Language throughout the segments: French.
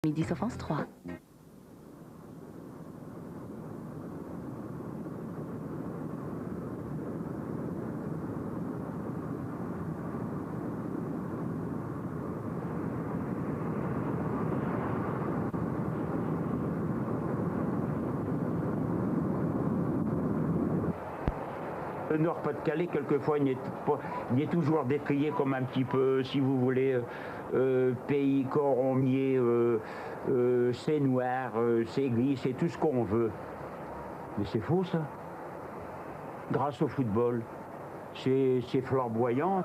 Midi sur France 3. Le Nord-Pas-de-Calais, quelquefois, il est toujours décrié comme un petit peu, si vous voulez, pays corombier, c'est noir, c'est gris, c'est tout ce qu'on veut. Mais c'est faux, ça. Grâce au football, c'est flamboyant.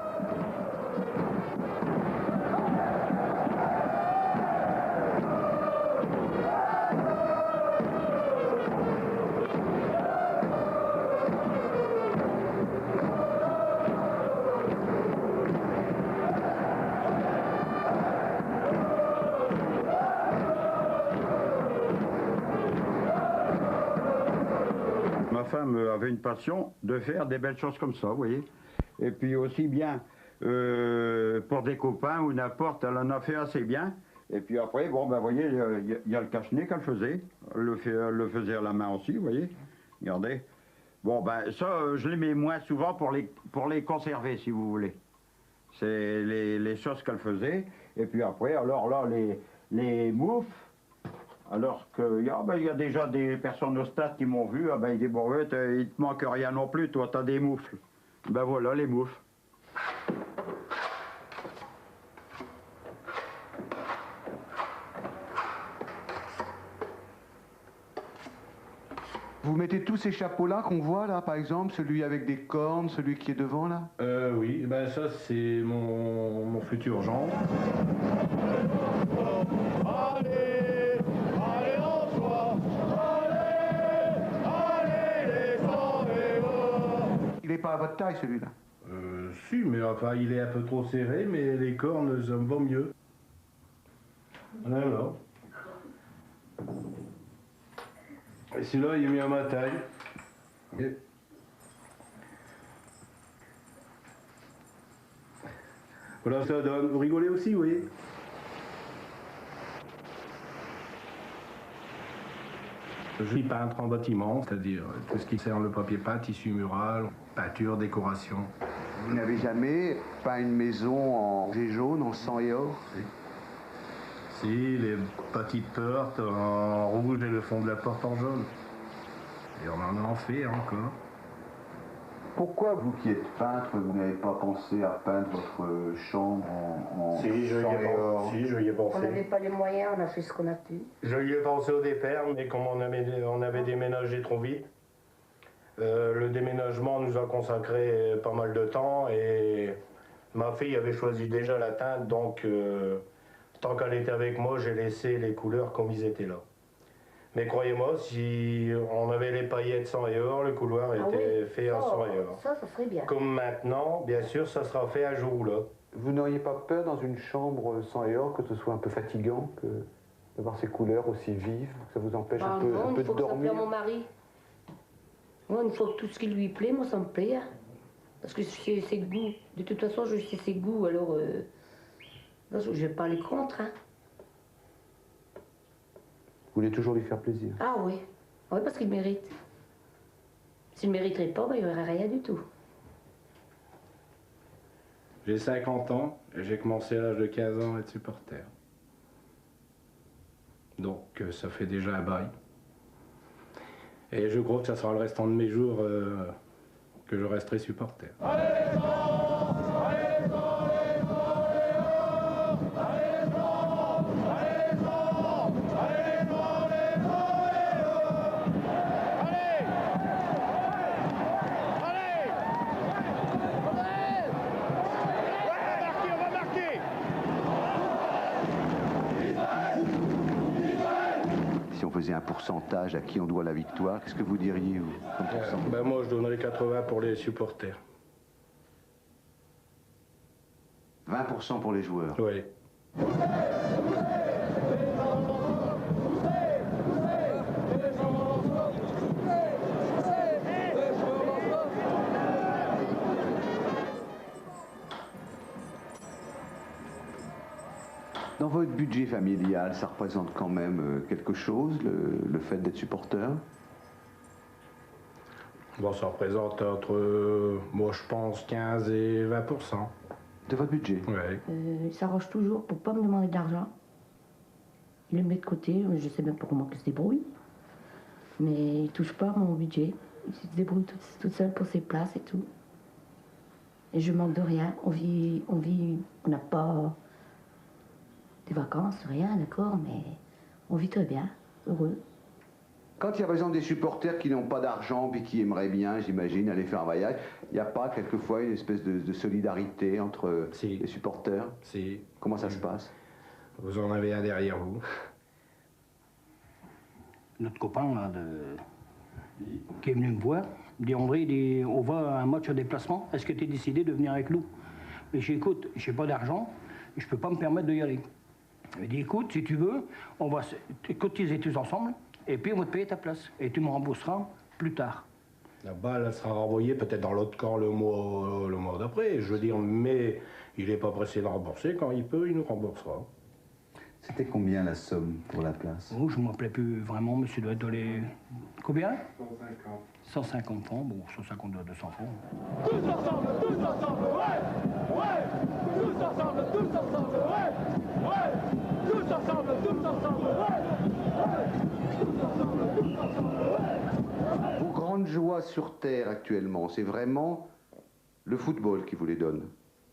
Ma femme avait une passion de faire des belles choses comme ça, vous voyez. Et puis aussi bien pour des copains ou n'importe, elle en a fait assez bien. Et puis après, bon, ben, vous voyez, il y a le cache-nez qu'elle faisait. Elle le faisait à la main aussi, vous voyez. Regardez. Bon, ben ça, je les mets moins souvent pour les conserver, si vous voulez. C'est les choses qu'elle faisait. Et puis après, alors là, les moufles. Alors qu'il y a déjà des personnes au stade qui m'ont vu, il dit bon, ouais, il te manque rien non plus, toi t'as des moufles. Ben voilà les moufles. Vous mettez tous ces chapeaux-là qu'on voit là, par exemple, celui avec des cornes, celui qui est devant là? Oui, ben ça c'est mon futur gendre. Il n'est pas à votre taille celui-là? Si, mais enfin il est un peu trop serré, mais les cornes ça me va mieux. Alors. Et celui-là il est mis à ma taille. Et... Voilà, ça donne. Vous rigolez aussi, vous voyez? Je suis peintre en bâtiment, c'est-à-dire tout ce qui concerne le papier peint, tissu mural, peinture, décoration. Vous n'avez jamais peint une maison en jet jaune, en sang et or? Si, les petites portes en rouge et le fond de la porte en jaune. Et on en a fait encore. Pourquoi vous qui êtes peintre, vous n'avez pas pensé à peindre votre chambre en sang et or? Si, je y ai pensé. On n'avait pas les moyens, on a fait ce qu'on a pu. Je y ai pensé au départ, mais comme on avait déménagé trop vite, le déménagement nous a consacré pas mal de temps et ma fille avait choisi déjà la teinte, donc tant qu'elle était avec moi, j'ai laissé les couleurs comme ils étaient là. Mais croyez-moi, si on avait les paillettes sang et or, le couloir était fait en sang et or. Ça serait bien. Comme maintenant, bien sûr, ça sera fait un jour ou l'autre. Vous n'auriez pas peur dans une chambre sang et or que ce soit un peu fatigant, que de voir ces couleurs aussi vives, que ça vous empêche un peu il faut de que ça plaît dormir? à mon mari. Moi, une fois que tout ce qui lui plaît, moi ça me plaît. Hein. Parce que c'est ses goûts. De toute façon, je sais ses goûts, alors je ne vais pas aller contre. Hein. Vous voulez toujours lui faire plaisir? Ah oui, oui, parce qu'il mérite. S'il ne mériterait pas, il n'y aurait rien du tout. J'ai 50 ans et j'ai commencé à l'âge de 15 ans à être supporter. Donc ça fait déjà un bail. Et je crois que ça sera le restant de mes jours que je resterai supporter. Si on faisait un pourcentage à qui on doit la victoire, qu'est-ce que vous diriez, vous, comme pourcentage? Moi, je donnerais 80 pour les supporters. 20% pour les joueurs. Oui. Dans votre budget familial, ça représente quand même quelque chose, le fait d'être supporter? Bon, ça représente entre, moi je pense, 15 et 20%. De votre budget? Ouais. Il s'arrange toujours pour pas me demander d'argent. Il le met de côté, je sais même pas comment il se débrouille. Mais il touche pas à mon budget. Il se débrouille toute seule pour ses places et tout. Et je manque de rien. On n'a pas des vacances, rien, d'accord, mais on vit très bien, heureux. Quand il y a par exemple des supporters qui n'ont pas d'argent et qui aimeraient bien, j'imagine, aller faire un voyage, il n'y a pas quelquefois une espèce de solidarité entre les supporters? Si. Comment ça se passe? Vous en avez un derrière vous. Notre copain là, qui est venu me voir, me dit André, on va à un match à déplacement, est-ce que tu es décidé de venir avec nous? Mais j'ai dit écoute, j'ai pas d'argent, je peux pas me permettre d'y aller. Il dit écoute, si tu veux, on va cotiser tous ensemble, et puis on va te payer ta place, et tu me rembourseras plus tard. La balle, elle sera renvoyée peut-être dans l'autre camp le mois d'après, je veux dire, mais il n'est pas pressé de rembourser, quand il peut, il nous remboursera. C'était combien la somme pour la place? Oh, je ne me rappelais plus vraiment, monsieur doit être dans les... Combien? 150. 150 francs, bon, 150 doit 200 francs. Tous ensemble, ouais! Ouais! Tous ensemble, ouais! Ouais! Tous ensemble, ouais! Ouais! Tous ensemble, ouais! Vos grandes joies sur Terre actuellement, c'est vraiment le football qui vous les donne?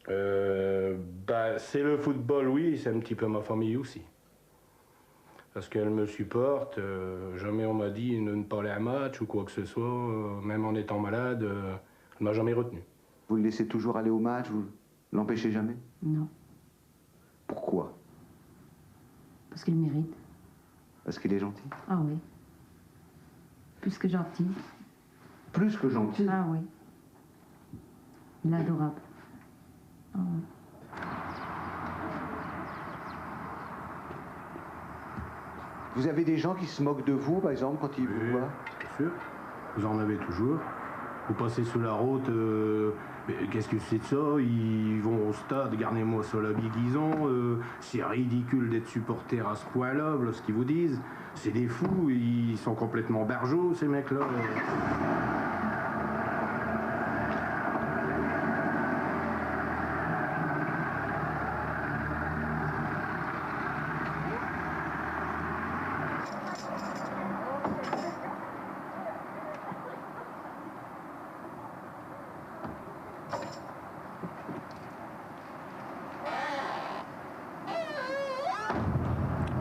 C'est le football, oui, c'est un petit peu ma famille aussi. Parce qu'elle me supporte, jamais on m'a dit de ne pas aller à un match ou quoi que ce soit, même en étant malade, elle m'a jamais retenu. Vous le laissez toujours aller au match, vous l'empêchez jamais? Non, Pourquoi? parce qu'il mérite. Parce qu'il est gentil? Ah oui. Plus que gentil. Plus que gentil? Ah oui. Il est adorable. Ah oui. Vous avez des gens qui se moquent de vous, par exemple, quand ils vous voient? Bien sûr, vous en avez toujours. Vous passez sur la route, mais qu'est-ce que c'est de ça? Ils vont au stade, gardez-moi sur l'habit qu'ils ont. C'est ridicule d'être supporter à ce point-là, voilà ce qu'ils vous disent. C'est des fous, ils sont complètement barjots, ces mecs-là.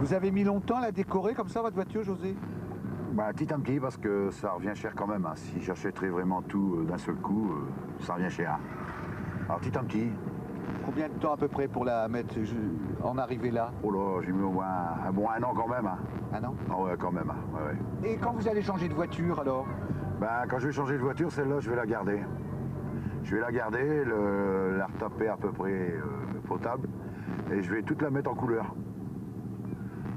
Vous avez mis longtemps à la décorer comme ça, votre voiture, José? Bah, petit à petit, parce que ça revient cher quand même. Hein. Si j'achèterais vraiment tout d'un seul coup, ça revient cher. Alors, petit à petit. Combien de temps à peu près pour la mettre en arrivée là? Oh là, j'ai mis au moins un bon 1 an quand même. Hein. Un an? Ah ouais, quand même. Hein. Ouais, ouais. Et quand vous allez changer de voiture, alors? Ben, quand je vais changer de voiture, celle-là, je vais la garder. Je vais la garder, la retaper à peu près potable, et je vais toute la mettre en couleur.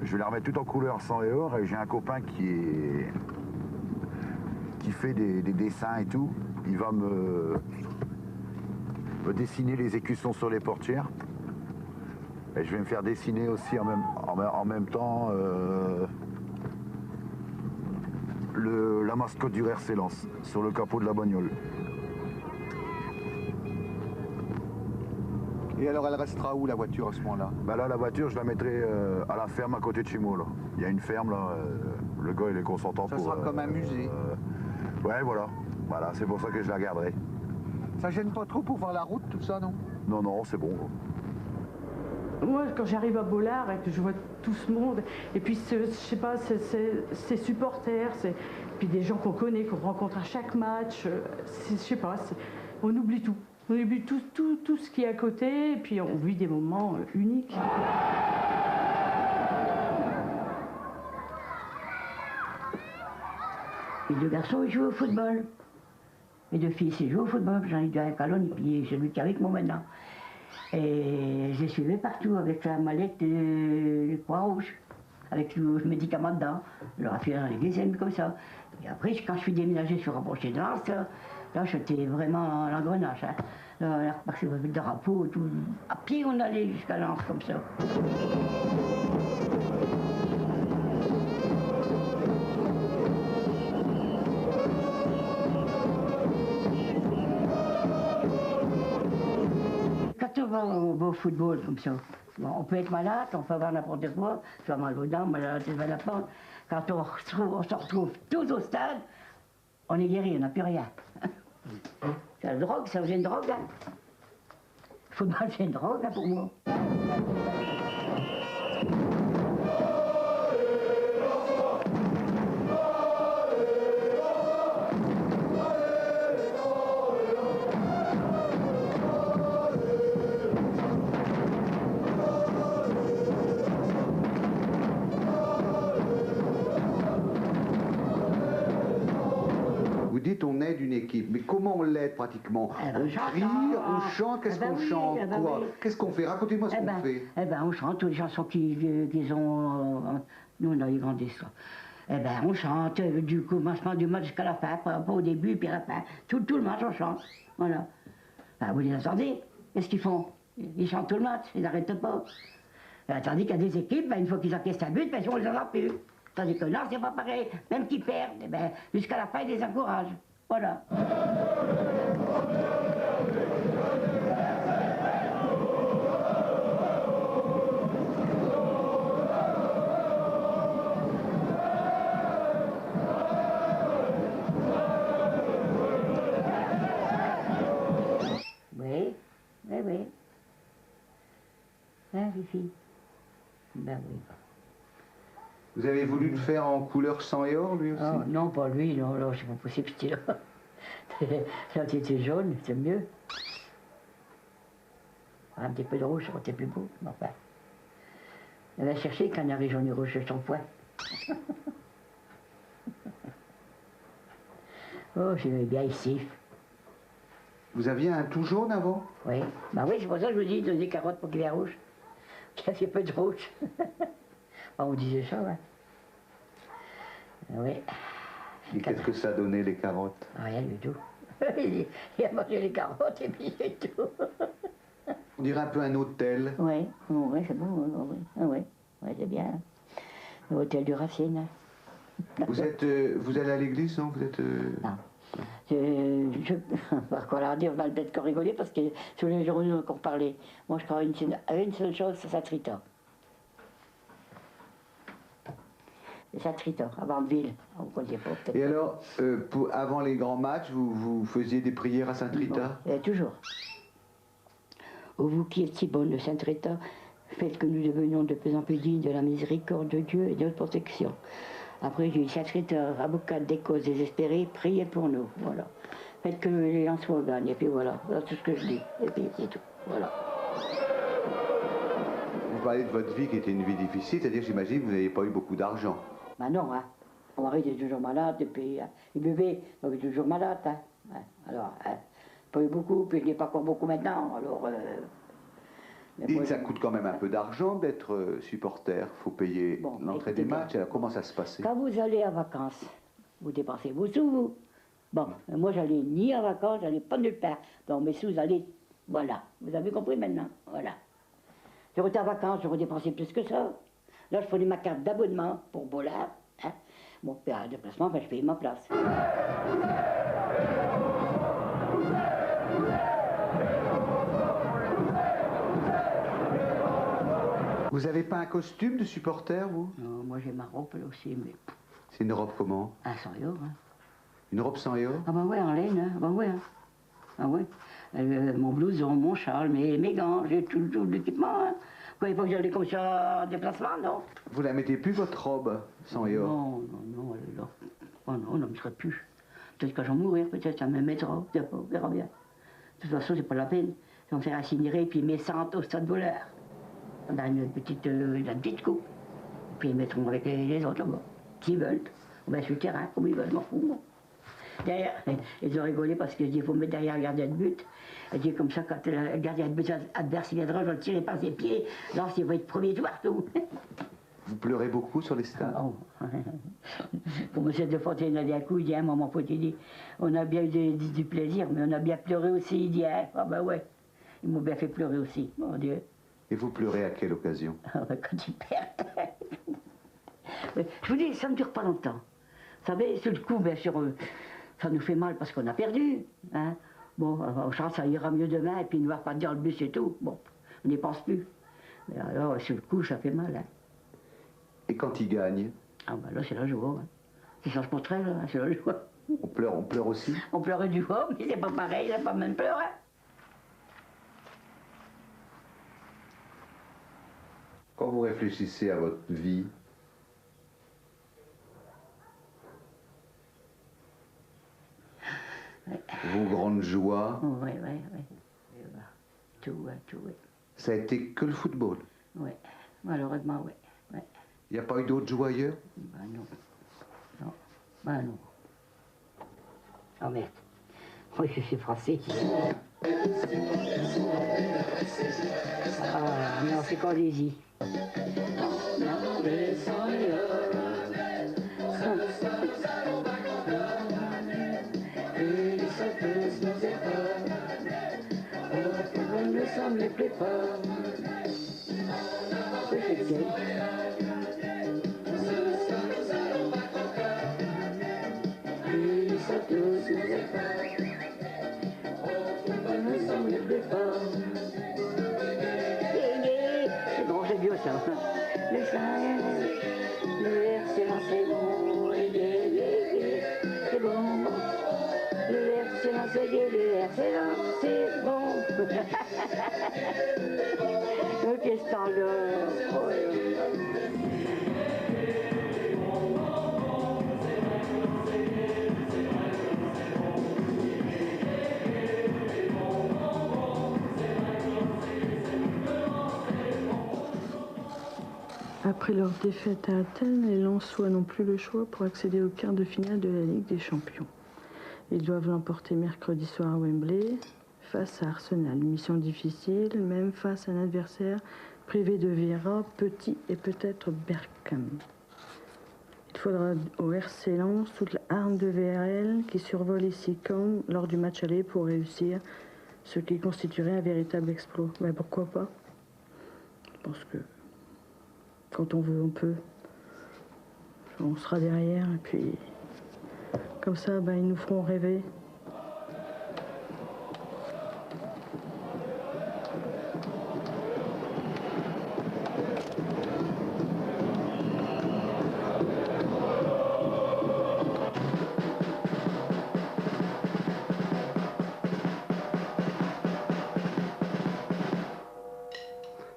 Je vais la remettre toute en couleur sang et or, et j'ai un copain qui fait des dessins et tout. Il va me dessiner les écussons sur les portières. Et je vais me faire dessiner aussi en même temps la mascotte du RC Lens sur le capot de la bagnole. Et alors elle restera où la voiture à ce moment-là? Bah là, la voiture, je la mettrai à la ferme à côté de chez moi. Là. Il y a une ferme là, le gars il est consentant Ça pour... sera comme un musée. Ouais, voilà. Voilà, c'est pour ça que je la garderai. Ça gêne pas trop pour voir la route, tout ça, non? Non, non, c'est bon. Moi, quand j'arrive à Bollard et que je vois tout ce monde, et puis, je sais pas, ces supporters, puis des gens qu'on connaît, qu'on rencontre à chaque match, je sais pas, on oublie tout. On oublie tout ce qui est à côté, et puis on vit des moments uniques. Les deux garçons, ils jouent au football. Les deux filles, ils jouent au football. J'en ai deux avec Alon, et puis celui qui est avec moi maintenant. Et je les suivais partout avec la mallette de Croix-Rouge, avec le médicament dedans. Je leur ai fait dans l'église, comme ça. Et après, quand je suis déménagé sur Rapproché de Lens, là, j'étais vraiment à l'engrenage. Hein. On a repassé le drapeau, tout. À pied, on allait jusqu'à Lens, comme ça. Quand on va au football, comme ça, bon, on peut être malade, on peut avoir n'importe quoi, soit mal aux dents, mal à la tête, mal à la pente. Quand on se retrouve tous au stade, on est guéri, on n'a plus rien. C'est la drogue, ça faisait une drogue. Hein. Le football, c'est une drogue hein, pour moi. On aide une équipe, mais comment on l'aide pratiquement? On crie, on chante, qu'est-ce qu'on chante? Quoi? Qu'est-ce qu'on fait? Racontez-moi ce qu'on fait. Eh ben, on chante toutes les chansons qu'ils ont. Nous, on a eu grandi ça. Eh ben, on chante du commencement du match jusqu'à la fin, pas au début, puis à la fin. Tout le match, on chante. Voilà. Ben, vous les entendez? Qu'est-ce qu'ils font? Ils chantent tout le match, ils n'arrêtent pas. Tandis qu'il y a des équipes, ben, une fois qu'ils encaissent un but, ben, on les entend plus. Tandis que là, c'est pas pareil. Même qu'ils perdent, eh ben, jusqu'à la fin, ils les encouragent. Voilà. Oui, oui. Hein, Fifi? Ben oui. Vous avez voulu le faire en couleur sang et or, lui aussi? Oh, non, pas lui, non, là, c'est pas possible, c'était là. Là, c'était jaune, c'est mieux. Un petit peu de rouge, ça aurait été plus beau, mais enfin. Elle va chercher canari jaune et rouge sur son poing. Oh, j'aimais bien ici. Vous aviez un tout jaune avant? Oui, bah oui, c'est pour ça que je vous dis, donner des carottes pour qu'il y ait rouge. Qu'il y ait peu de rouge. On disait ça, ouais. Oui. Et qu'est-ce que ça donnait, les carottes? Rien du tout. Il a mangé les carottes et puis c'est tout. On dirait un peu un hôtel. Oui, oui, c'est bon, oui, c'est bien. L'hôtel du Racine. Vous allez à l'église, non? Vous êtes... Non. Quoi leur dire, on va peut-être qu'on rigoler parce que sur les journaux qu'on parlait. Moi, je crois à une seule chose, c'est Saint-Triton. Saint-Triton, à Vandeville. On ne connaît pas peut-être. Et alors, avant les grands matchs, vous faisiez des prières à Saint-Triton? Toujours. Ô vous qui êtes si bonne de Saint-Triton, faites que nous devenions de plus en plus dignes de la miséricorde de Dieu et de notre protection. Après, j'ai dit Saint-Triton, avocate des causes désespérées, priez pour nous. Voilà. Faites que les lanceurs gagnent. Et puis voilà, c'est tout ce que je dis. Et puis c'est tout. Voilà. Vous parlez de votre vie qui était une vie difficile, c'est-à-dire, j'imagine, que vous n'avez pas eu beaucoup d'argent. Ben non, hein. Mon mari était toujours malade, et puis il buvait, donc il est toujours malade. Hein. Ouais. Alors, pas eu beaucoup, puis je n'ai pas encore beaucoup maintenant. Alors, et moi, ça coûte quand même un peu d'argent d'être supporter. Il faut payer l'entrée des matchs. Alors, comment ça se passait? Quand vous allez en vacances, vous dépensez vos sous, vous. Bon, moi, j'allais ni en vacances, j'allais pas nulle part. Donc, mes sous allaient, voilà. Vous avez compris maintenant? Voilà. J'aurais été en vacances, j'aurais dépensé plus que ça. Là, je prenais ma carte d'abonnement pour Bollard. Hein. Bon, puis à déplacement, ben, je payais ma place. Vous n'avez pas un costume de supporter, vous? Non, moi j'ai ma robe là aussi, mais... C'est une robe comment? Ah, sans or, hein. Une robe sans or? Ah ben ouais, en laine, hein. Ben ouais, hein. Ah ouais. Mon blouson, mon châle, mes gants, j'ai tout l'équipement, hein. Quoi, il faut que j'aille comme ça en déplacement, non? Vous la mettez plus, votre robe, sans or? Non, elle est là. Oh non, on ne me serait plus. Peut-être que j'en mourir, peut-être, ça me mettra, on verra bien. De toute façon, c'est pas la peine. Je vais me faire incinérer, puis mes cendres au stade voleur. On a une petite coupe. Puis ils mettront avec les autres là-bas. S'ils veulent. On va sur le terrain, comme ils veulent, je m'en fous, moi. Derrière, ils ont rigolé parce que je dis, il faut me mettre derrière le gardien de but. Et dit comme ça, quand le gardien de but adverse il viendra, je vais le tirer par ses pieds. Là, il va être premier tout partout. Vous pleurez beaucoup sur les stades? Oh. Pour M. de Fontaine, il a dit un coup, il dit, hein, maman Fontaine, il dit, on a bien eu du plaisir, mais on a bien pleuré aussi. Il dit, hein, ah ben ouais, ils m'ont bien fait pleurer aussi, mon Dieu. Et vous pleurez à quelle occasion? Quand ils perdent. Je vous dis, ça ne dure pas longtemps. Vous savez, sur le coup, bien sûr, ça nous fait mal parce qu'on a perdu. Hein. Bon, en chance, ça ira mieux demain, et puis il ne va pas dire le bus et tout. Bon, on n'y pense plus. Mais alors, sur le coup, ça fait mal. Hein. Et quand ils gagnent? Ah ben là, c'est la joie. Hein. C'est ça se contraire, là, c'est la joie. On pleure aussi? On pleurait du haut, mais c'est pas pareil, il n'a pas même pleuré. Quand vous réfléchissez à votre vie, vos grandes joies, Oui. Tout, oui. Ça a été que le football? Oui, malheureusement, oui. Il n'y a pas eu d'autres joies ailleurs? Ben non. Non. Oh merde. Oui, je suis français. Ah, non, c'est qu'allez-y. Nous sommes les plus forts. C'est bon, c'est vieux ça. Le sein, le R, c'est lancé bon. C'est bon. Le R, c'est lancé gai, le R, c'est lancé bon. Qu'est-ce que t'en as? Après leur défaite à Athènes, les Lensois n'ont plus le choix pour accéder au quart de finale de la Ligue des Champions. Ils doivent l'emporter mercredi soir à Wembley face à Arsenal. Une mission difficile, même face à un adversaire privé de Vieira, Petit et peut-être Bergkamp. Il faudra au RC Lens toute la hargne de VRL qui survole ici Caen lors du match aller pour réussir ce qui constituerait un véritable exploit. Ben, pourquoi pas? Je pense que quand on veut, on peut. On sera derrière et puis comme ça, ben, ils nous feront rêver.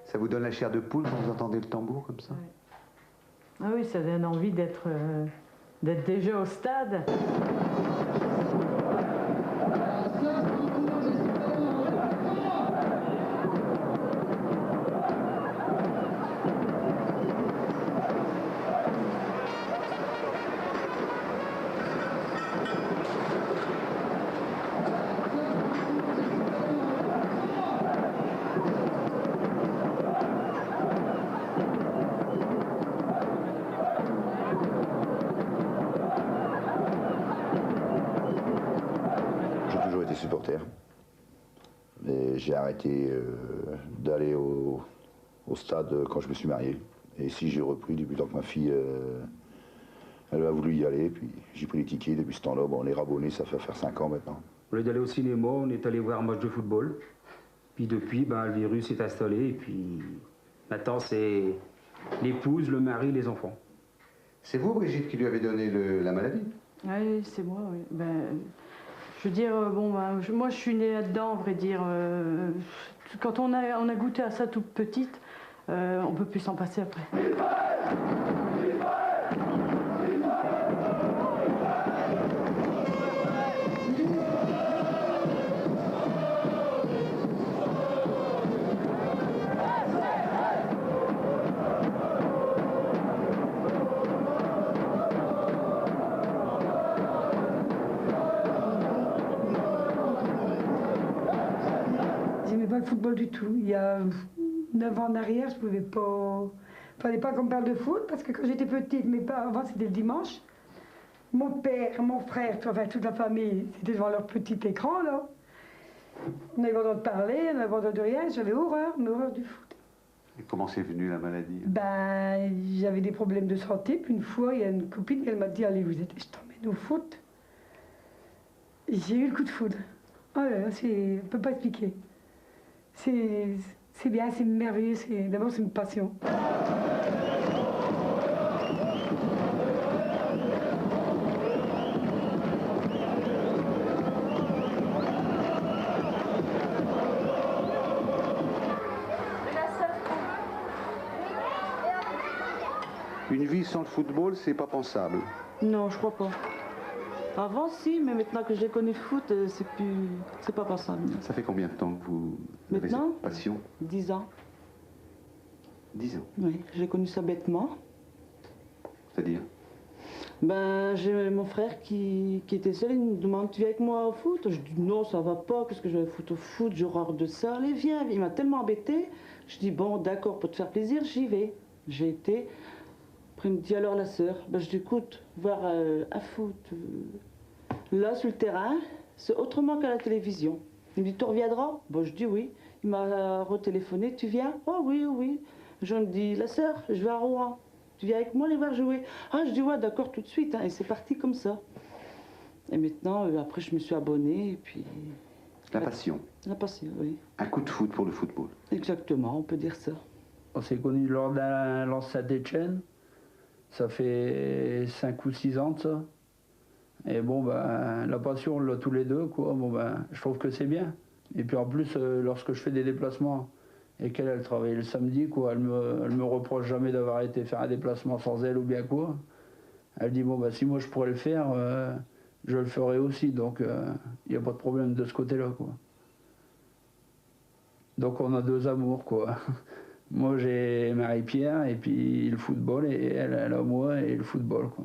Ça vous donne la chair de poule quand vous entendez le tambour comme ça? Ah oui, ça donne envie d'être déjà au stade. Supporter. Mais j'ai arrêté d'aller au stade quand je me suis marié. Et si j'ai repris depuis tant que ma fille elle a voulu y aller, puis j'ai pris les tickets depuis ce temps-là. Bon, on est rabonnés, ça fait faire 5 ans maintenant. Au lieu d'aller au cinéma, on est allé voir un match de football. Puis depuis, le virus s'est installé et puis maintenant c'est l'épouse, le mari, les enfants. C'est vous, Brigitte, qui lui avez donné la maladie? Oui, c'est moi, oui. Ben, je veux dire, moi je suis née là-dedans, à vrai dire. Quand on a goûté à ça toute petite, on ne peut plus s'en passer après. J'aimais pas le football du tout. Il y a 9 ans en arrière, je pouvais pas Fallait pas qu'on me parle de foot, parce que quand j'étais petite, mes parents, avant c'était le dimanche, mon père, mon frère, enfin toute la famille, c'était devant leur petit écran, là. On avait pas de parler, on n'avait pas de rien, j'avais horreur, une horreur du foot. Et comment c'est venu la maladie? Ben, j'avais des problèmes de santé, puis une fois, il y a une copine qui m'a dit, allez, je t'emmène au foot. J'ai eu le coup de foudre. Oh là là, on ne peut pas expliquer. C'est bien, c'est merveilleux, d'abord c'est une passion. Une vie sans le football, c'est pas pensable. Non, je crois pas. Avant, si, mais maintenant que j'ai connu le foot, c'est pas pensable. Ça fait combien de temps que vous avez Maintenant, cette passion? 10 ans. 10 ans. Oui, j'ai connu ça bêtement. C'est-à-dire? Ben, j'ai mon frère qui était seul, il me demande, tu viens avec moi au foot? Je dis non, ça va pas, qu'est-ce que je vais foutre au foot, j'ai horreur de ça, allez viens, il m'a tellement embêté. Je dis bon, d'accord, pour te faire plaisir, j'y vais. J'ai été. Après, il me dit alors la sœur, ben, je dis écoute, voir un foot là sur le terrain, c'est autrement qu'à la télévision. Il me dit tu reviendras? Bon, je dis oui. Il m'a retéléphoné, tu viens? Oh oui, oui. Je me dis la sœur, je vais à Rouen. Tu viens avec moi les voir jouer? Ah, je dis ouais, d'accord, tout de suite. Hein. Et c'est parti comme ça. Et maintenant, après, je me suis abonnée et puis. La passion. La passion, oui. Un coup de foot pour le football. Exactement, on peut dire ça. On s'est connus lors d'un lance Saint-Étienne. Ça fait 5 ou 6 ans de ça. Et bon, ben, la passion, on l'a tous les deux, quoi. Bon, ben, je trouve que c'est bien. Et puis en plus, lorsque je fais des déplacements et qu'elle, elle travaille le samedi, quoi, elle me reproche jamais d'avoir été faire un déplacement sans elle ou bien quoi. Elle dit, bon, ben, si moi je pourrais le faire, je le ferai aussi. Donc, il n'y a pas de problème de ce côté-là, quoi. Donc, on a deux amours, quoi. Moi, j'ai Marie-Pierre et puis le football, et elle a moi et le football, quoi.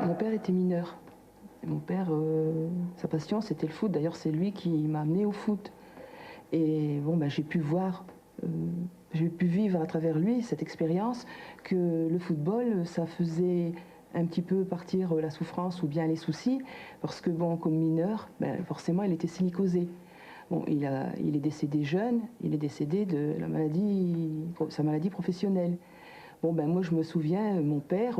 Mon père était mineur. Et mon père, sa passion, c'était le foot. D'ailleurs, c'est lui qui m'a amené au foot. Et bon, ben, j'ai pu voir, j'ai pu vivre à travers lui cette expérience que le football, ça faisait un petit peu partir la souffrance ou bien les soucis, parce que bon, comme mineur, ben, forcément, il était silicosé. Bon, il est décédé jeune, il est décédé de sa maladie professionnelle. Bon, ben moi, je me souviens, mon père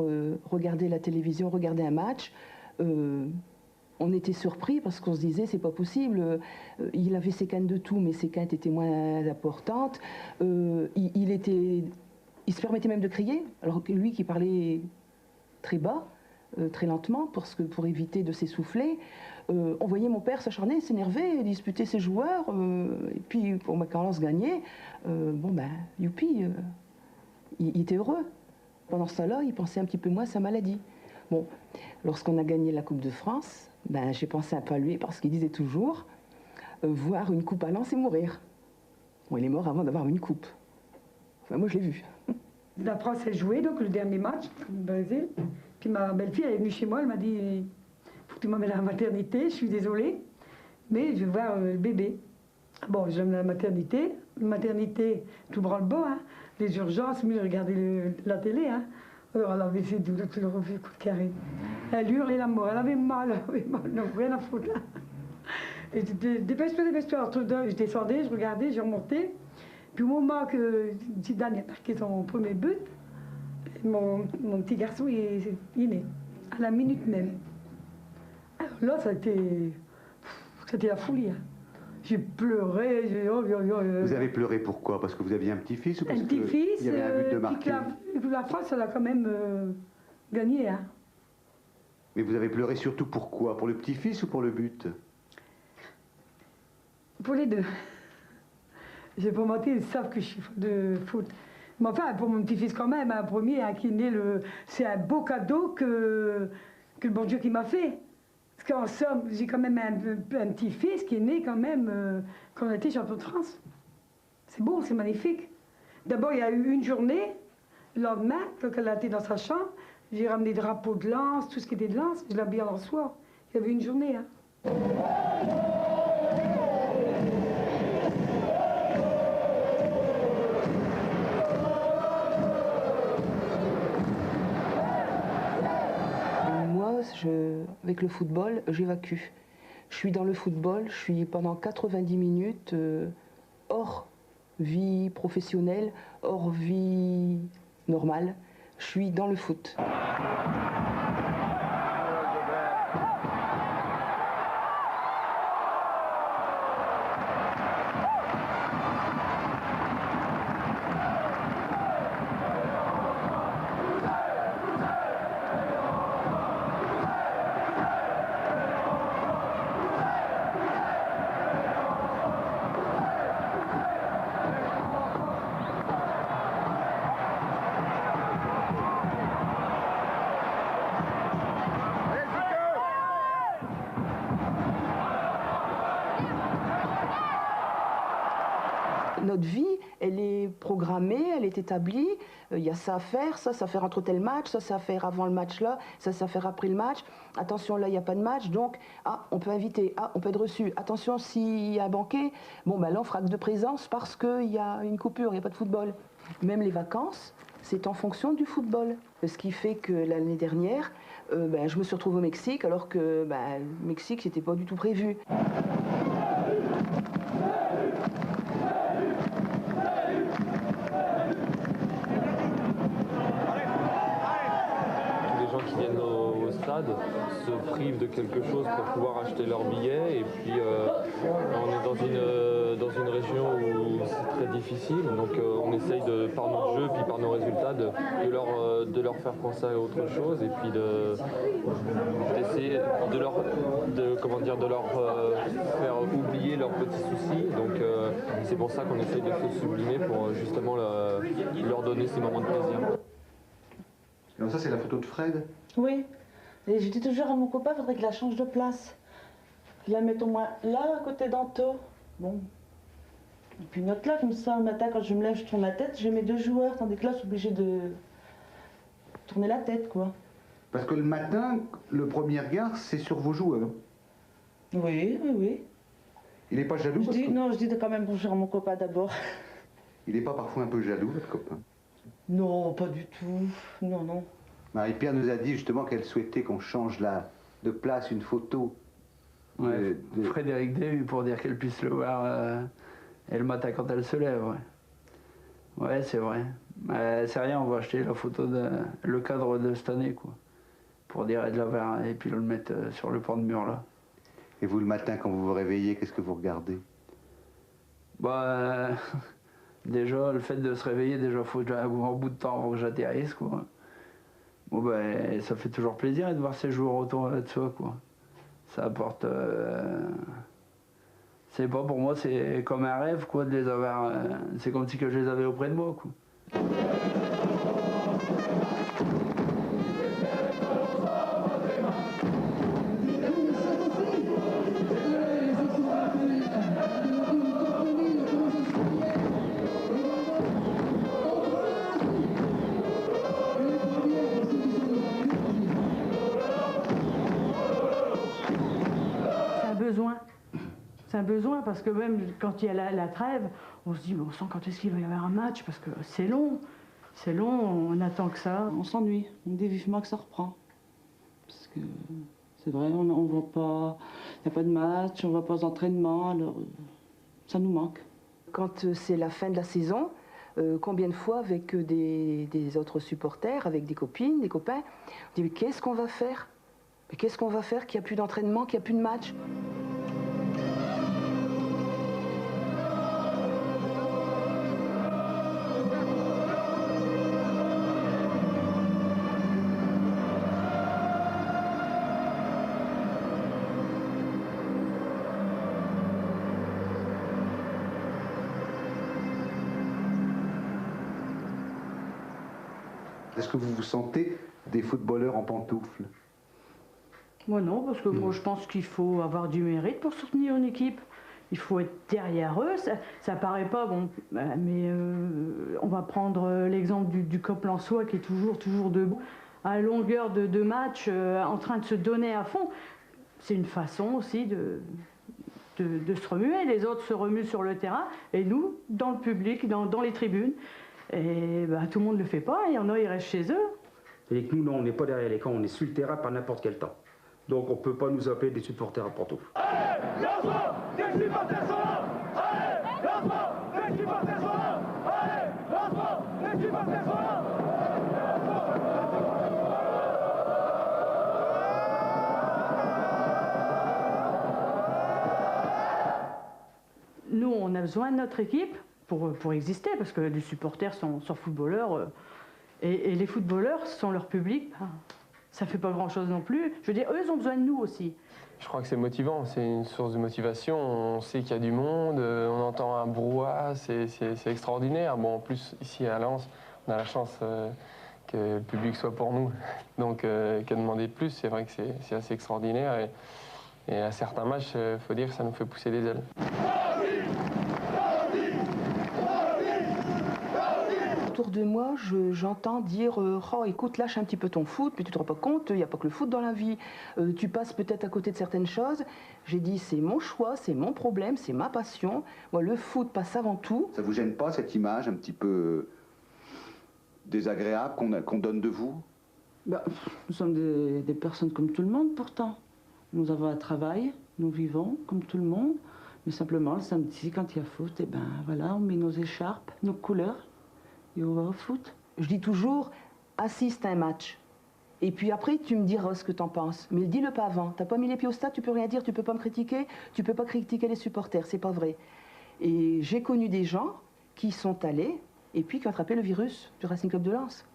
regardait la télévision, regardait un match. On était surpris parce qu'on se disait, c'est pas possible. Il avait ses cannes de tout, mais ses quintes étaient moins importantes. Il se permettait même de crier, alors que lui qui parlait très bas, très lentement, pour éviter de s'essouffler. On voyait mon père s'acharner, s'énerver, disputer ses joueurs. Et puis, quand Lens gagnait, bon ben, youpi. Il était heureux. Pendant ce temps-là, il pensait un petit peu moins à sa maladie. Bon, lorsqu'on a gagné la Coupe de France, ben, j'ai pensé un peu à lui parce qu'il disait toujours voir une coupe à Lens et mourir. Bon, il est mort avant d'avoir une coupe. Enfin, moi, je l'ai vu. La France a joué, donc le dernier match, le Brésil. Puis ma belle-fille, elle est venue chez moi, elle m'a dit faut que tu m'emmènes à la maternité, je suis désolée, mais je vais voir le bébé. Bon, je l'emmène à la maternité, tout branle-bas, hein. Les urgences, mais je regardais la télé, hein. Alors elle avait ses douleurs, tout le refus, coup de carré. Elle hurlait la mort, elle avait mal, donc rien à foutre. Et dépêche-toi, je descendais, je regardais, je remontais. Puis au moment que Zidane a marqué son premier but, mon petit garçon, il est né, à la minute même. Alors là, ça a été la folie, hein. J'ai pleuré, Vous avez pleuré pourquoi? Parce que vous aviez un petit-fils ou parce qu'il y avait un but de marqué? La France, elle a quand même gagné, hein. Mais vous avez pleuré surtout pourquoi? Pour le petit-fils ou pour le but? Pour les deux. J'ai pas menti, ils savent que je suis de foot. Mais enfin, pour mon petit-fils quand même, un premier hein, qui est né c'est un beau cadeau que le bon Dieu qui m'a fait. Parce qu'en somme, j'ai quand même un petit-fils qui est né quand même quand on a été champion de France. C'est beau, c'est magnifique. D'abord, il y a eu une journée, le lendemain, quand elle a été dans sa chambre, j'ai ramené des drapeaux de lance, tout ce qui était de lance, je l'ai habillé en soir. Il y avait une journée. Hein. Moi, avec le football, j'évacue. Je suis dans le football, je suis pendant 90 minutes hors vie professionnelle, hors vie normale. Je suis dans le foot. Notre vie, elle est programmée, elle est établie. Il y a ça à faire entre tel match, ça à faire avant le match là, ça à faire après le match. Attention, là, il n'y a pas de match, donc, on peut inviter, on peut être reçu. Attention, s'il y a un banquet, bon, ben là, on fera acte de présence parce qu'il y a une coupure, il n'y a pas de football. Même les vacances, c'est en fonction du football. Ce qui fait que l'année dernière, je me suis retrouvée au Mexique, alors que le Mexique, c'était pas du tout prévu. Qui viennent au stade se privent de quelque chose pour pouvoir acheter leur billet et puis on est dans une région où c'est très difficile, donc on essaye par notre jeu puis par nos résultats de leur faire penser à autre chose et puis d'essayer de leur faire oublier leurs petits soucis, donc c'est pour ça qu'on essaye de se sublimer pour justement leur donner ces moments de plaisir. Alors ça, c'est la photo de Fred? Oui. Et je dis toujours à mon copain, il faudrait que je la change de place. Je la mette au moins là, à côté d'Anto. Bon. Et puis une autre là, comme ça, le matin, quand je me lève, je tourne la tête, j'ai mes deux joueurs, tandis que là, je suis obligée de tourner la tête, quoi. Parce que le matin, le premier regard, c'est sur vos joueurs. Oui, oui, oui. Il n'est pas jaloux? Non, je dis quand même bonjour à mon copain d'abord. Il n'est pas parfois un peu jaloux, votre copain? Non, pas du tout. Non, non. Marie-Pierre nous a dit justement qu'elle souhaitait qu'on change de place une photo. Ouais, Frédéric Déhu pour dire qu'elle puisse le voir et le matin quand elle se lève. Ouais, ouais, c'est vrai. C'est rien, on va acheter la photo, le cadre de cette année, quoi. Pour dire de la voir et puis le mettre sur le pan de mur là. Et vous, le matin, quand vous vous réveillez, qu'est-ce que vous regardez? Déjà, le fait de se réveiller, déjà, il faut un bout de temps avant que j'atterrisse, quoi. Bon, ça fait toujours plaisir de voir ces joueurs autour de soi, quoi. Ça apporte... C'est pas pour moi, c'est comme un rêve, quoi, de les avoir... c'est comme si que je les avais auprès de moi, quoi. C'est un besoin parce que même quand il y a la trêve, on se dit mais on sent quand est-ce qu'il va y avoir un match parce que c'est long, on attend que ça. On s'ennuie, on dit vivement que ça reprend. Parce que c'est vrai, on voit pas, il n'y a pas de match, on voit pas d'entraînement, alors ça nous manque. Quand c'est la fin de la saison, combien de fois avec des autres supporters, avec des copines, des copains, on dit mais qu'est-ce qu'on va faire? Mais qu'est-ce qu'on va faire qu'il n'y a plus d'entraînement, qu'il n'y a plus de match? Est-ce que vous vous sentez des footballeurs en pantoufles? Moi non, parce que moi je pense qu'il faut avoir du mérite pour soutenir une équipe. Il faut être derrière eux, ça paraît pas bon, mais on va prendre l'exemple du COP Lensois qui est toujours debout, à longueur de match, en train de se donner à fond. C'est une façon aussi de se remuer. Les autres se remuent sur le terrain, et nous, dans le public, dans les tribunes. Et tout le monde ne le fait pas, il y en a, ils restent chez eux. Et que nous, non, on n'est pas derrière les camps, on est sur le terrain par n'importe quel temps. Donc on ne peut pas nous appeler des supporters à pantoufles. Allez, lance-toi, les supporters sont là. Allez, lance-toi, les supporters sont là. Allez, lance-toi, les supporters sont là. Nous, on a besoin de notre équipe pour exister, parce que les supporters sont footballeurs, et les footballeurs sont leur public. Ça fait pas grand-chose non plus. Je veux dire, eux, ils ont besoin de nous aussi. Je crois que c'est motivant, c'est une source de motivation. On sait qu'il y a du monde, on entend un brouhaha, c'est extraordinaire. Bon, en plus, ici à Lens, on a la chance que le public soit pour nous. Donc, qu'à demander plus, c'est vrai que c'est assez extraordinaire. Et à certains matchs, il faut dire que ça nous fait pousser des ailes. Autour de moi, j'entends dire oh, écoute, lâche un petit peu ton foot, puis tu te rends pas compte, il n'y a pas que le foot dans la vie, tu passes peut-être à côté de certaines choses. J'ai dit c'est mon choix, c'est mon problème, c'est ma passion. Moi, le foot passe avant tout. Ça vous gêne pas cette image un petit peu désagréable qu'on donne de vous? Nous sommes des personnes comme tout le monde pourtant. Nous avons un travail, nous vivons comme tout le monde, mais simplement le samedi, quand il y a foot, et ben voilà, on met nos écharpes, nos couleurs. Et on va au foot. Je dis toujours, assiste à un match. Et puis après, tu me diras ce que t'en penses. Mais dis-le pas avant. T'as pas mis les pieds au stade, tu peux rien dire, tu peux pas me critiquer, tu peux pas critiquer les supporters, c'est pas vrai. Et j'ai connu des gens qui sont allés et puis qui ont attrapé le virus du Racing Club de Lens.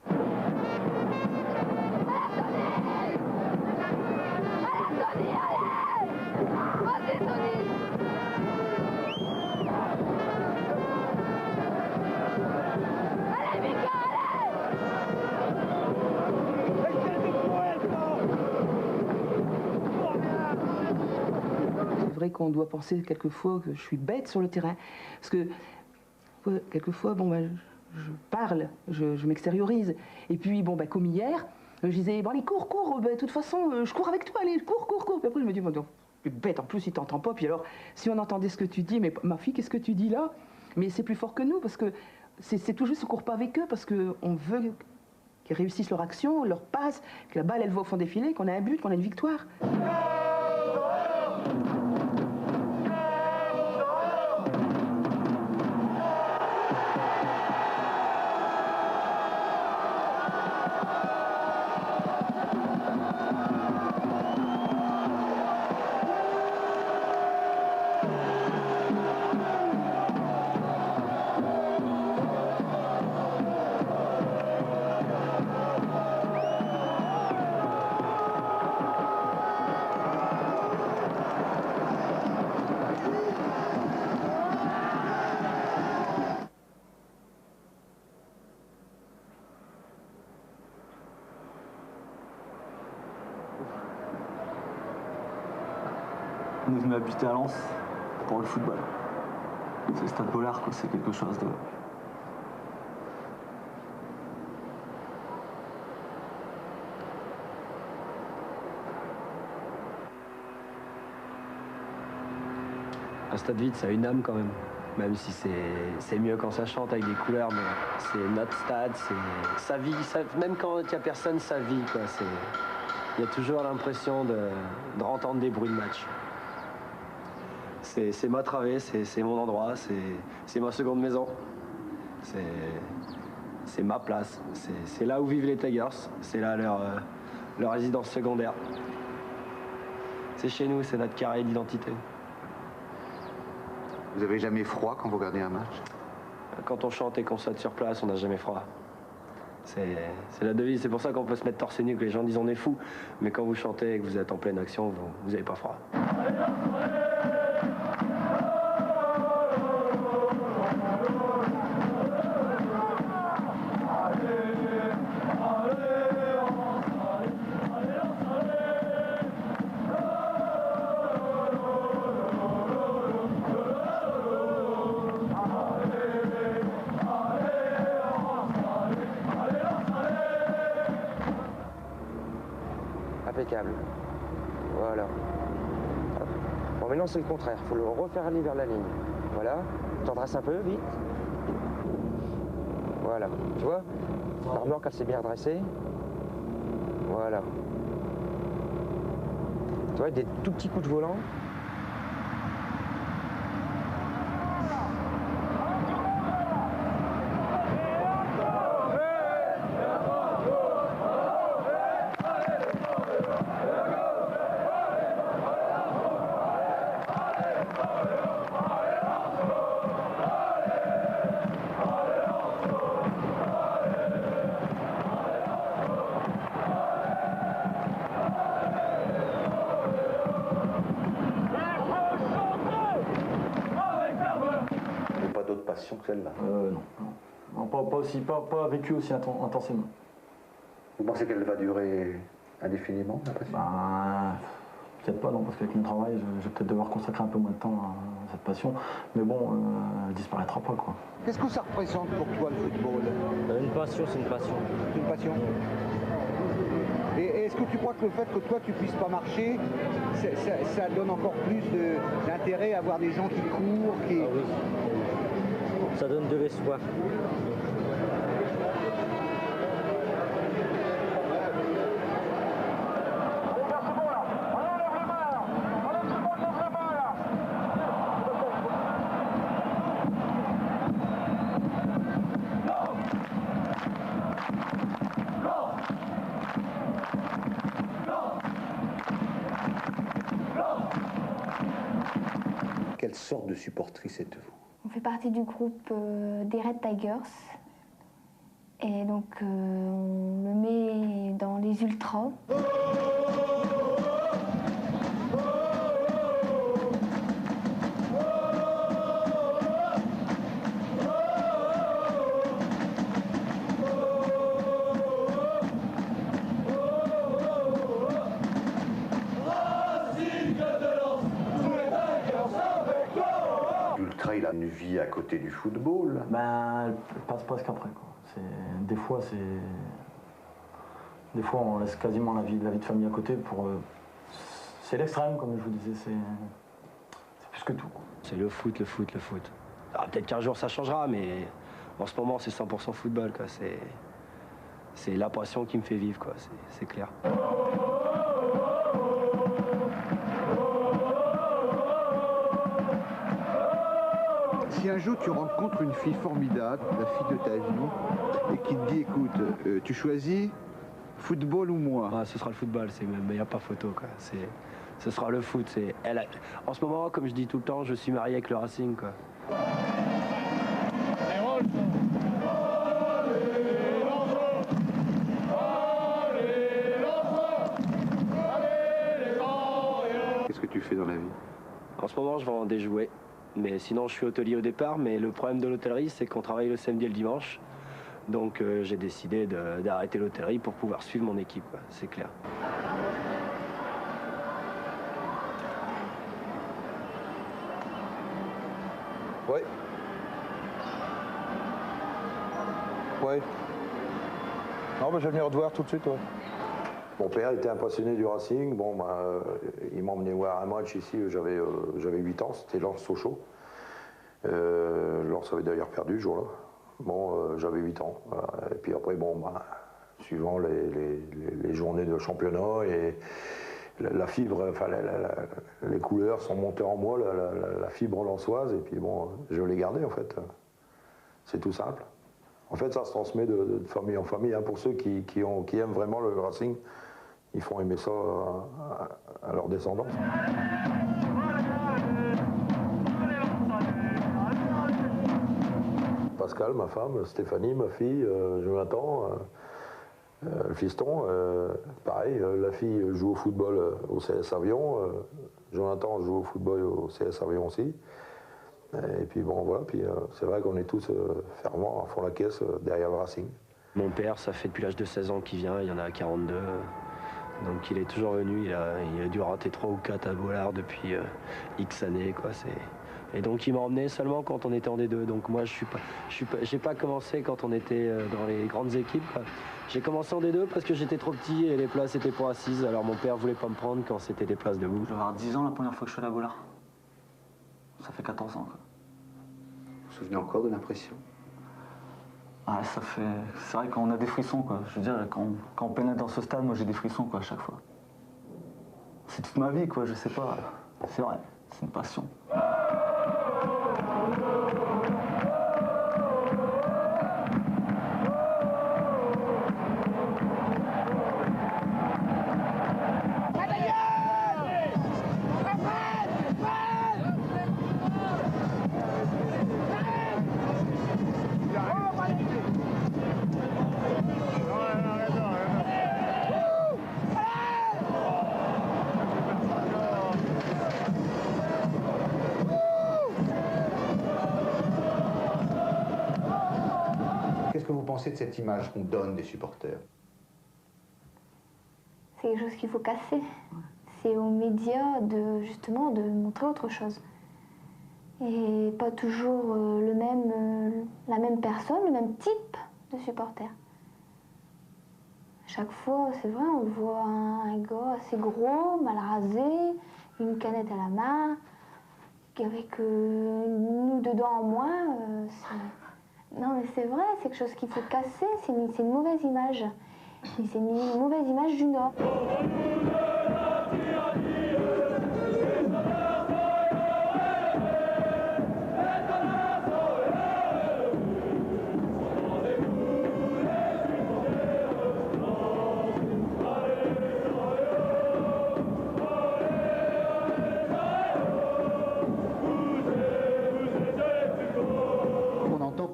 C'est vrai qu'on doit penser quelquefois que je suis bête sur le terrain. Parce que quelquefois, je parle, je m'extériorise. Et puis, comme hier, je disais, bon allez, cours, de toute façon, je cours avec toi, allez, cours. Puis après, je me dis, bon, non, bête, en plus, il t'entend pas. Puis alors, si on entendait ce que tu dis, mais ma fille, qu'est-ce que tu dis là? Mais c'est plus fort que nous, parce que c'est tout juste, on court pas avec eux, parce qu'on veut qu'ils réussissent leur action, leur passe, que la balle, elle va au fond des filets, qu'on a un but, qu'on a une victoire. On est venu habiter à Lens pour le football. C'est le Stade Bollaert, quoi. C'est quelque chose de... Un stade vide, ça a une âme quand même si c'est mieux quand ça chante avec des couleurs, mais c'est notre stade, c'est sa vie, même quand il n'y a personne, sa vie, quoi. Il y a toujours l'impression de entendre des bruits de match. C'est ma travée, c'est mon endroit, c'est ma seconde maison. C'est ma place. C'est là où vivent les Tigers, c'est là leur résidence secondaire. C'est chez nous, c'est notre carré d'identité. Vous avez jamais froid quand vous regardez un match? Quand on chante et qu'on saute sur place, on n'a jamais froid. C'est la devise, c'est pour ça qu'on peut se mettre torse nu, que les gens disent on est fou. Mais quand vous chantez et que vous êtes en pleine action, vous n'avez pas froid. Allez, Impeccable. Voilà. Hop. Bon, maintenant c'est le contraire. Il faut le refaire aller vers la ligne. Voilà. Tu redresses un peu, vite. Voilà. Tu vois? La remorque, elle s'est bien redressée. Voilà. Tu vois, des tout petits coups de volant. Que celle-là. Non, pas vécu aussi intensément. Vous pensez qu'elle va durer indéfiniment, la passion? Peut-être pas, non, parce qu'avec mon travail, je vais peut-être devoir consacrer un peu moins de temps à cette passion. Mais bon, elle disparaîtra pas, quoi. Qu'est-ce que ça représente pour toi, le football? Une passion, c'est une passion. Une passion. Et est-ce que tu crois que le fait que toi tu puisses pas marcher, ça donne encore plus d'intérêt à voir des gens qui courent, qui... Ah oui. Ça donne de l'espoir. Quelle sorte de supportrice êtes-vous? On fait partie du groupe des Red Tigers. Et donc, on le met dans les ultras. Il a une vie à côté du football. Elle passe presque après, quoi. Des fois, on laisse quasiment la vie de famille à côté pour. C'est l'extrême, comme je vous disais, c'est plus que tout. C'est le foot, le foot, le foot. Peut-être qu'un jour ça changera, mais en ce moment c'est 100% football, quoi. C'est la passion qui me fait vivre, quoi. C'est clair. Si un jour tu rencontres une fille formidable, la fille de ta vie, et qui te dit, écoute, tu choisis football ou moi? Ce sera le football, mais il n'y a pas photo, quoi. Ce sera le foot. En ce moment, comme je dis tout le temps, je suis marié avec le Racing, quoi. Qu'est-ce que tu fais dans la vie? En ce moment, je vends des jouets. Mais sinon, je suis hôtelier au départ, mais le problème de l'hôtellerie, c'est qu'on travaille le samedi et le dimanche. Donc j'ai décidé d'arrêter l'hôtellerie pour pouvoir suivre mon équipe, c'est clair. Ouais. Ouais. Non, je vais venir te voir tout de suite, ouais. Mon père était un passionné du Racing. Bon, il m'a emmené voir un match ici, j'avais 8 ans, c'était Lens-Sochaux. Lens avait d'ailleurs perdu ce jour-là. Bon, j'avais 8 ans. Voilà. Et puis après, suivant les journées de championnat et la fibre, les couleurs sont montées en moi, la fibre lensoise, et puis bon, je l'ai gardée en fait. C'est tout simple. En fait, ça se transmet de famille en famille. Hein. Pour ceux qui aiment vraiment le Racing, ils font aimer ça à leur descendance. Pascal, ma femme, Stéphanie, ma fille, Jonathan, le fiston, pareil, la fille joue au football au CS Avion, Jonathan joue au football au CS Avion aussi. Et puis bon, voilà, puis c'est vrai qu'on est tous fervents, à fond la caisse derrière le Racing. Mon père, ça fait depuis l'âge de 16 ans qu'il vient, il y en a 42. Donc il est toujours venu, il a dû rater 3 ou 4 à Bollard depuis X années, quoi. Et donc il m'a emmené seulement quand on était en D2. Donc moi j'ai pas commencé quand on était dans les grandes équipes, quoi. J'ai commencé en D2 parce que j'étais trop petit et les places étaient pour assises. Alors mon père voulait pas me prendre quand c'était des places debout. Je vais avoir 10 ans la première fois que je suis allé à Bollard. Ça fait 14 ans, quoi. Vous vous souvenez encore de l'impression? Ah, ça fait... C'est vrai qu'on a des frissons, quoi. Je veux dire, quand on pénètre dans ce stade, moi j'ai des frissons, quoi, à chaque fois. C'est toute ma vie, quoi, je sais pas. C'est vrai, c'est une passion. Qu'est-ce que vous pensez de cette image qu'on donne des supporters? C'est quelque chose qu'il faut casser. C'est aux médias justement de montrer autre chose. Et pas toujours la même personne, le même type de supporter. Chaque fois, c'est vrai, on voit un gars assez gros, mal rasé, une canette à la main, avec nous dedans en moins. Non mais c'est vrai, c'est quelque chose qu'il faut casser, c'est une mauvaise image. C'est une mauvaise image du Nord.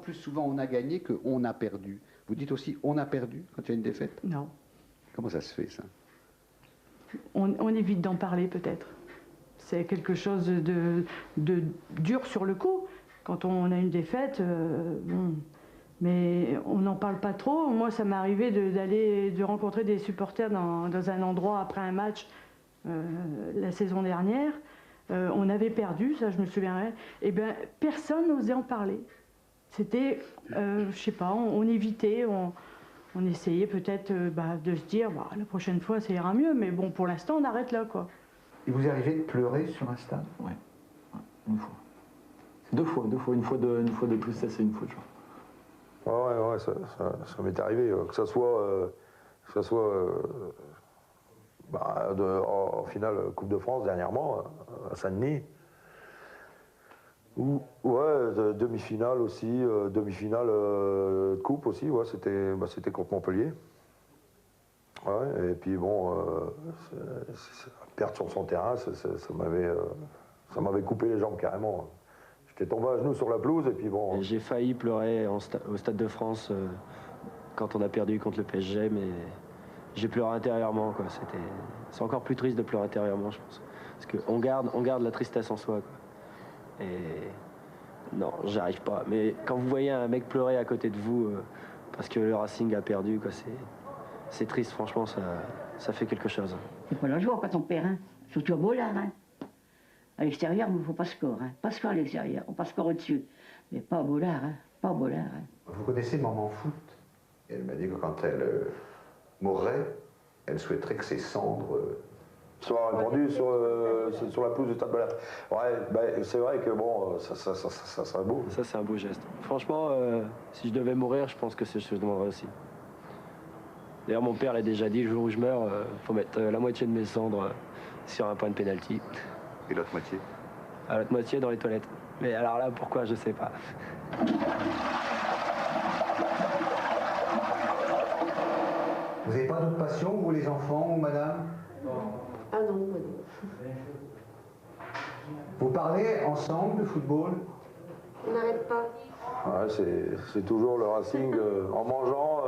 Plus souvent on a gagné que on a perdu. Vous dites aussi on a perdu quand il y a une défaite? Non. Comment ça se fait, ça? On évite d'en parler peut-être. C'est quelque chose de dur sur le coup. Quand on a une défaite, bon, mais on n'en parle pas trop. Moi, ça m'est arrivé de rencontrer des supporters dans un endroit après un match la saison dernière. On avait perdu, ça je me souviendrai. Et bien, personne n'osait en parler. C'était, je sais pas, on évitait, on essayait peut-être de se dire, bah, la prochaine fois ça ira mieux, mais bon, pour l'instant on arrête là, quoi. Et vous arrivez de pleurer sur un stade? Ouais, une fois. Deux fois, une fois de plus, ça c'est une fois de jour. Ouais, ça m'est arrivé, que ça soit en finale Coupe de France dernièrement, à Saint-Denis. Ouais, demi-finale aussi, demi-finale de coupe aussi, ouais, c'était contre Montpellier. Ouais, et puis bon, perdre sur son terrain, ça m'avait coupé les jambes carrément. J'étais tombé à genoux sur la pelouse et puis bon... J'ai failli pleurer au Stade de France quand on a perdu contre le PSG, mais j'ai pleuré intérieurement, quoi. C'est encore plus triste de pleurer intérieurement, je pense. Parce qu'on garde la tristesse en soi, quoi. Et non, j'arrive pas. Mais quand vous voyez un mec pleurer à côté de vous parce que le Racing a perdu, quoi, c'est triste, franchement, ça fait quelque chose. C'est pas la joie quand on perd, hein. Surtout à Bollard. Hein. À l'extérieur, il ne faut pas score. Hein. Pas score à l'extérieur, on pas score au-dessus. Mais pas à Bollard, hein. Pas à Bollard. Hein. Vous connaissez Maman Foot? Elle m'a dit que quand elle mourrait, elle souhaiterait que ses cendres... soit répandu sur la pelouse du Stade Bollard. Ouais, c'est vrai que bon, ça serait beau. Ça, c'est un beau geste. Franchement, si je devais mourir, je pense que c'est ce que je demanderais aussi. D'ailleurs, mon père l'a déjà dit, le jour où je meurs, faut mettre la moitié de mes cendres sur un point de pénalty. Et l'autre moitié? L'autre moitié dans les toilettes. Mais alors là, pourquoi, je sais pas. Vous n'avez pas d'autre passion, vous les enfants, ou madame? Ah non, non. Vous parlez ensemble de football? On n'arrête pas. Ouais, c'est toujours le Racing. En mangeant,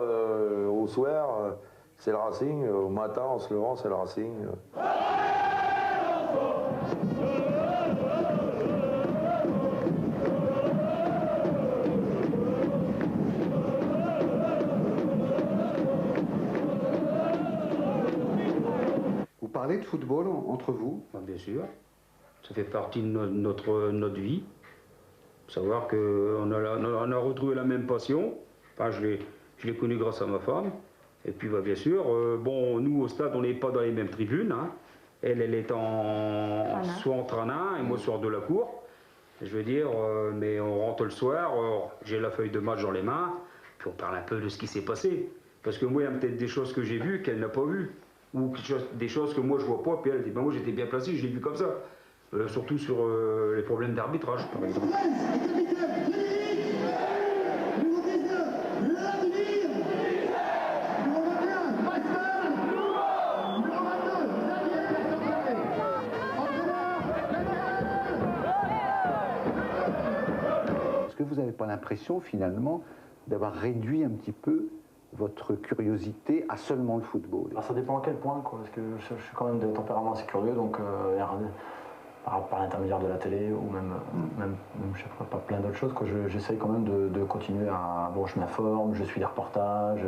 au soir, c'est le Racing. Au matin, en se levant, c'est le Racing. Vous parlez de football entre vous? Bien sûr. Ça fait partie de notre vie. Savoir qu'on a retrouvé la même passion. Enfin, je l'ai connue grâce à ma femme. Et puis bah, bien sûr, bon, nous au stade, on n'est pas dans les mêmes tribunes. Hein. Elle est soit en Tranin et moi sur de la cour. Je veux dire, mais on rentre le soir, j'ai la feuille de match dans les mains, puis on parle un peu de ce qui s'est passé. Parce que moi, il y a peut-être des choses que j'ai vues qu'elle n'a pas vues. Ou des choses que moi je vois pas, puis elle dit, ben, moi j'étais bien placé, je l'ai vu comme ça. Surtout sur les problèmes d'arbitrage, par exemple. Est-ce que vous n'avez pas l'impression, finalement, d'avoir réduit un petit peu votre curiosité à seulement le football? Ça dépend à quel point, quoi, parce que je suis quand même de tempérament assez curieux, donc par l'intermédiaire de la télé ou même je sais pas plein d'autres choses, j'essaye quand même de continuer à... Bon, je m'informe, je suis des reportages,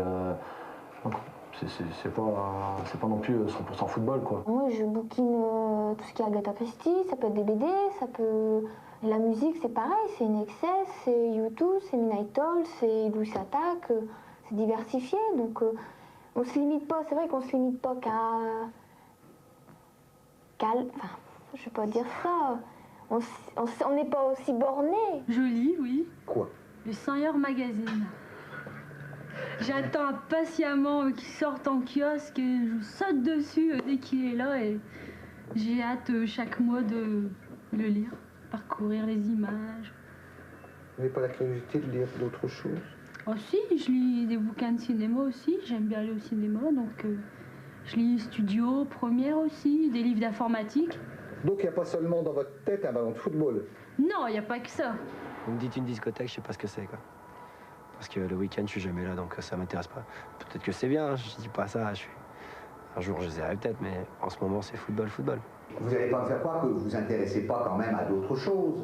donc c'est pas non plus 100% football, quoi. Moi, je bouquine tout ce qui est Agatha Christie, ça peut être des BD, ça peut... La musique, c'est pareil, c'est INXS, c'est U2, c'est Midnight Oil, c'est Louis Attack, c'est diversifié, donc on se limite pas, c'est vrai qu'on se limite pas qu'à... Enfin, je vais pas dire ça, on n'est pas aussi borné. Je lis, oui. Quoi? Le Seigneur Magazine. J'attends impatiemment qu'il sorte en kiosque et je saute dessus dès qu'il est là et j'ai hâte chaque mois de le lire, parcourir les images. Vous n'avez pas la curiosité de lire d'autres choses? Oh si, je lis des bouquins de cinéma aussi, j'aime bien aller au cinéma, donc je lis Studio, Première aussi, des livres d'informatique. Donc il n'y a pas seulement dans votre tête un ballon de football? Non, il n'y a pas que ça. Vous me dites une discothèque, je sais pas ce que c'est, quoi. Parce que le week-end, je suis jamais là, donc ça m'intéresse pas. Peut-être que c'est bien, je dis pas ça. Un jour, j'essaierai peut-être, mais en ce moment, c'est football, football. Vous n'allez pas me faire croire que vous vous intéressez pas quand même à d'autres choses?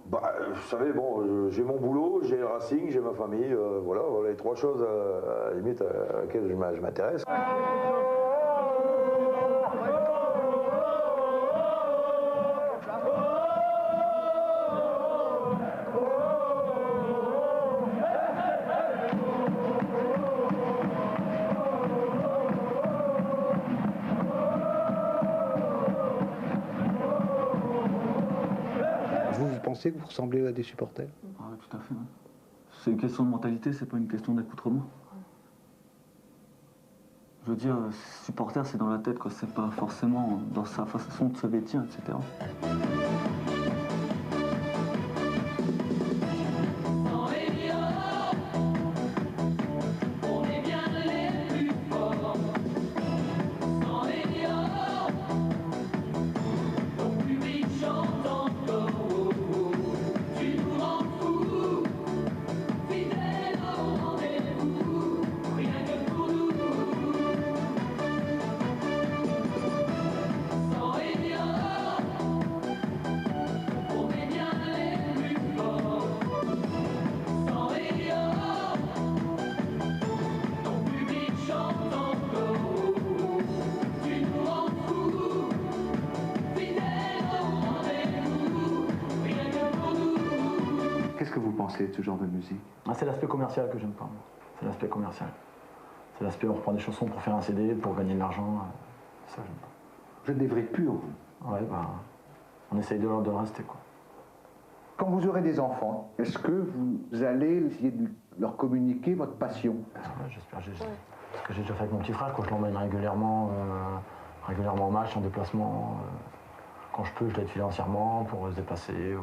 Bah, vous savez, bon, j'ai mon boulot, j'ai le Racing, j'ai ma famille, voilà les trois choses à la limite à laquelle je m'intéresse. Vous pensez que vous ressemblez à des supporters? Oui, tout à fait. Ouais. C'est une question de mentalité, c'est pas une question d'accoutrement. Je veux dire, supporter, c'est dans la tête, quoi. C'est pas forcément dans sa façon de se vêtir, etc. Qu'est-ce que vous pensez de ce genre de musique? C'est l'aspect commercial que j'aime pas. C'est l'aspect commercial. C'est l'aspect on reprend des chansons pour faire un CD, pour gagner de l'argent. Ça, j'aime pas. Vous êtes des vrais purs, vous? Ouais, bah, on essaye de le rester, quoi. Quand vous aurez des enfants, est-ce que vous allez essayer de leur communiquer votre passion? Ouais, j'espère. Ce que j'ai déjà fait avec mon petit frère, quand je l'emmène régulièrement au match, en déplacement. Quand je peux, je l'aide financièrement pour se déplacer.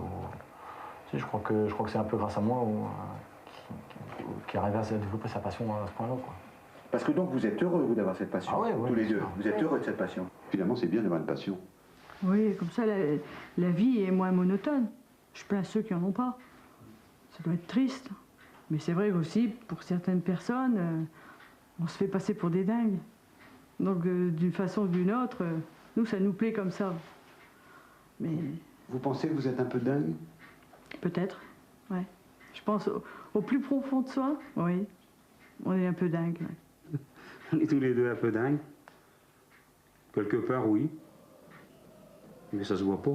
Si, je crois que c'est un peu grâce à moi qui arrive à développer sa passion à ce point-là, quoi. Parce que donc vous êtes heureux, vous, d'avoir cette passion, tous les deux. Vous êtes heureux de cette passion. Finalement, c'est bien d'avoir une passion. Oui, comme ça, la vie est moins monotone. Je plains ceux qui n'en ont pas. Ça doit être triste. Mais c'est vrai aussi, pour certaines personnes, on se fait passer pour des dingues. Donc, d'une façon ou d'une autre, nous, ça nous plaît comme ça. Mais... Vous pensez que vous êtes un peu dingue? Peut-être, ouais. Je pense au plus profond de soi, oui. On est un peu dingue. Ouais. On est tous les deux un peu dingues. Quelque part, oui. Mais ça se voit pas.